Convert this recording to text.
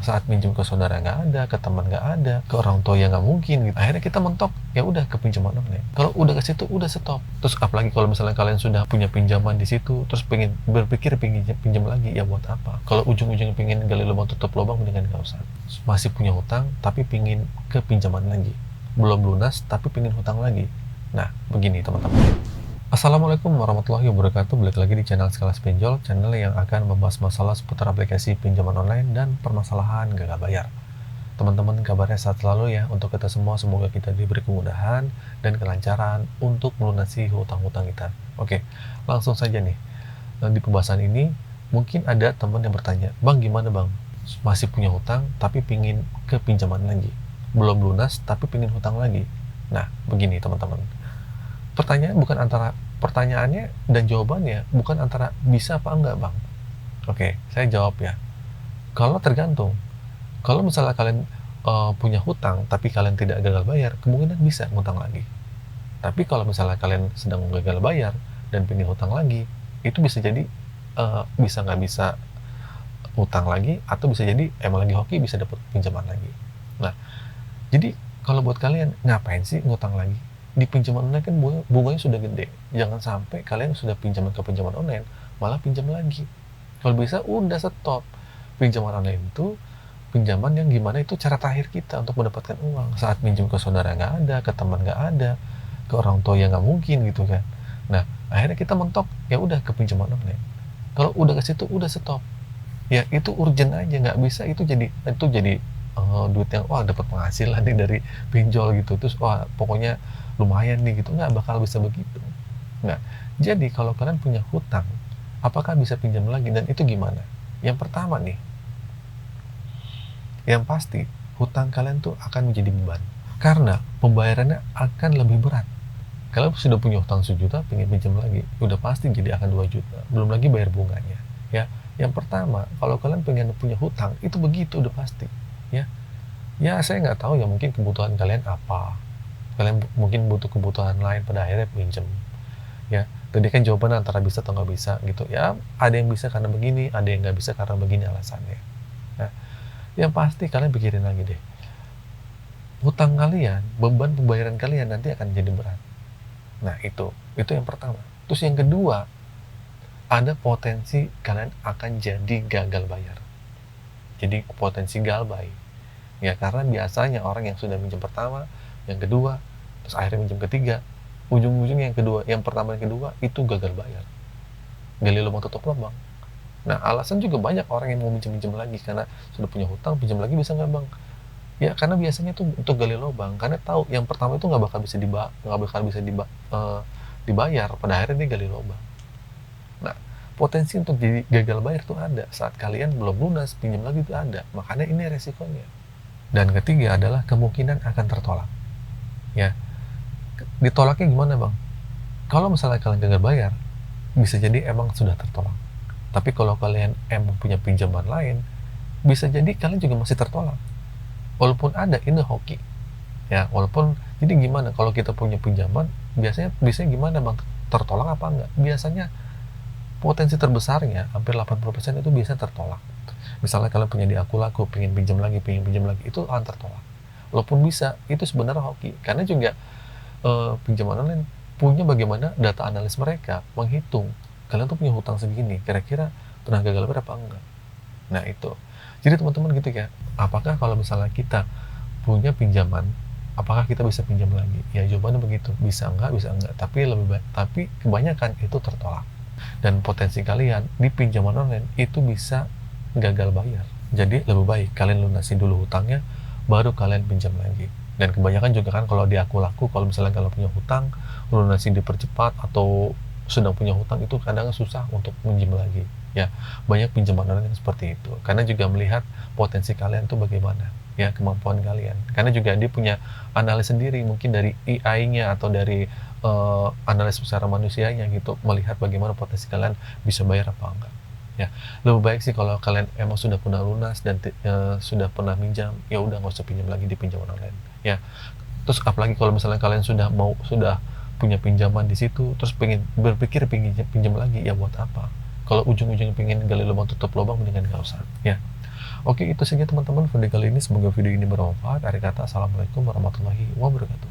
saat minjem ke saudara nggak ada, ke teman nggak ada, ke orang tua ya nggak mungkin gitu. Akhirnya kita mentok, ya udah ke pinjaman online. Kalau udah ke situ udah stop. Terus apalagi kalau misalnya kalian sudah punya pinjaman di situ, terus pengen berpikir pengen pinjam lagi, ya buat apa? Kalau ujung-ujungnya pengen gali lubang tutup lubang, mendingan nggak usah. Masih punya hutang tapi pengen ke pinjaman lagi, belum lunas tapi pengen hutang lagi. Nah begini teman-teman. Assalamualaikum warahmatullahi wabarakatuh. Balik lagi di channel Sekelas Pinjol, channel yang akan membahas masalah seputar aplikasi pinjaman online dan permasalahan gagal bayar. Teman-teman, kabarnya sehat selalu ya untuk kita semua. Semoga kita diberi kemudahan dan kelancaran untuk melunasi hutang-hutang kita. Oke, langsung saja nih. Di pembahasan ini mungkin ada teman yang bertanya, "Bang, gimana bang? Masih punya hutang tapi pingin ke pinjaman lagi. Belum lunas tapi pingin hutang lagi." Nah, begini teman-teman. Pertanyaannya dan jawabannya bukan antara bisa apa enggak bang. Oke, saya jawab ya. Kalau tergantung. Kalau misalnya kalian punya hutang tapi kalian tidak gagal bayar, kemungkinan bisa ngutang lagi. Tapi kalau misalnya kalian sedang gagal bayar dan pengen hutang lagi, itu bisa jadi bisa nggak bisa hutang lagi, atau bisa jadi emang lagi hoki bisa dapat pinjaman lagi. Nah, jadi kalau buat kalian, ngapain sih ngutang lagi? Di pinjaman online kan bunganya sudah gede. Jangan sampai kalian sudah pinjaman ke pinjaman online malah pinjam lagi. Kalau bisa udah stop. Pinjaman online itu pinjaman yang gimana itu cara terakhir kita untuk mendapatkan uang. Saat minjem ke saudara nggak ada, ke teman nggak ada, ke orang tua ya nggak mungkin gitu kan. Nah akhirnya kita mentok, ya udah ke pinjaman online. Kalau udah ke situ udah stop. Ya itu urgent aja, nggak bisa itu jadi duit yang wah dapat penghasilan nih dari pinjol gitu, terus wah pokoknya lumayan nih gitu, nggak bakal bisa begitu. Nah jadi kalau kalian punya hutang, apakah bisa pinjam lagi dan itu gimana? Yang pertama nih, yang pasti hutang kalian tuh akan menjadi beban karena pembayarannya akan lebih berat. Kalau sudah punya hutang 1 juta pengen pinjam lagi, udah pasti jadi akan 2 juta, belum lagi bayar bunganya ya. Yang pertama, kalau kalian pengen punya hutang itu begitu udah pasti ya. Ya saya nggak tahu ya, mungkin kebutuhan kalian apa, kalian mungkin butuh kebutuhan lain pada akhirnya pinjam ya. Tadi kan jawaban antara bisa atau nggak bisa gitu ya. Ada yang bisa karena begini, ada yang nggak bisa karena begini alasannya. Nah yang pasti kalian pikirin lagi deh, hutang kalian, beban pembayaran kalian nanti akan jadi berat. Nah itu yang pertama. Terus yang kedua, ada potensi kalian akan jadi gagal bayar, jadi potensi galbay ya. Karena biasanya orang yang sudah minjem pertama, yang kedua, terus akhirnya minjem ketiga, ujung-ujungnya yang pertama yang kedua itu gagal bayar, gali lubang tutup lubang. Nah alasan juga banyak orang yang mau minjem lagi karena sudah punya hutang, pinjam lagi bisa nggak bang? Ya karena biasanya tuh untuk gali lubang, karena tahu yang pertama itu nggak bakal bisa dibayar, pada akhirnya dia gali lubang. Nah potensi untuk jadi gagal bayar tuh ada saat kalian belum lunas, pinjam lagi itu ada, makanya ini resikonya. Dan ketiga adalah kemungkinan akan tertolak ya. Ditolaknya gimana bang? Kalau misalnya kalian gagal bayar, bisa jadi emang sudah tertolak. Tapi kalau kalian emang punya pinjaman lain, bisa jadi kalian juga masih tertolak walaupun ada ini hoki ya. Walaupun jadi gimana, kalau kita punya pinjaman biasanya gimana bang, tertolak apa enggak? Biasanya potensi terbesarnya hampir 80% itu biasanya tertolak. Misalnya kalian punya di aku laku, pengen pinjam lagi, itu akan tertolak walaupun bisa. Itu sebenarnya hoki, karena juga pinjaman online punya bagaimana data analis mereka menghitung kalian tuh punya hutang segini, kira-kira pernah gagal bayar apa enggak. Nah itu jadi teman-teman gitu ya, apakah kalau misalnya kita punya pinjaman, apakah kita bisa pinjam lagi? Ya jawabannya begitu, bisa enggak, tapi tapi kebanyakan itu tertolak. Dan potensi kalian di pinjaman online itu bisa gagal bayar. Jadi lebih baik kalian lunasi dulu hutangnya, baru kalian pinjam lagi. Dan kebanyakan juga kan kalau di aku laku, kalau misalnya kalau punya hutang, lunasi dipercepat atau sedang punya hutang itu kadang susah untuk pinjam lagi ya. Banyak pinjaman online yang seperti itu, karena juga melihat potensi kalian tuh bagaimana ya, kemampuan kalian. Karena juga dia punya analis sendiri, mungkin dari AI-nya atau dari analis secara manusianya gitu, melihat bagaimana potensi kalian bisa bayar apa enggak ya. Lebih baik sih kalau kalian emang sudah pernah lunas dan sudah pernah minjam, ya udah nggak usah pinjam lagi di pinjaman online ya. Terus apalagi kalau misalnya kalian sudah punya pinjaman di situ, terus berpikir pengen pinjam lagi, ya buat apa? Kalau ujung-ujungnya pengen gali lubang tutup lubang, mendingan nggak usah ya. Oke, itu saja teman-teman video kali ini. Semoga video ini bermanfaat. Akhir kata, assalamualaikum warahmatullahi wabarakatuh.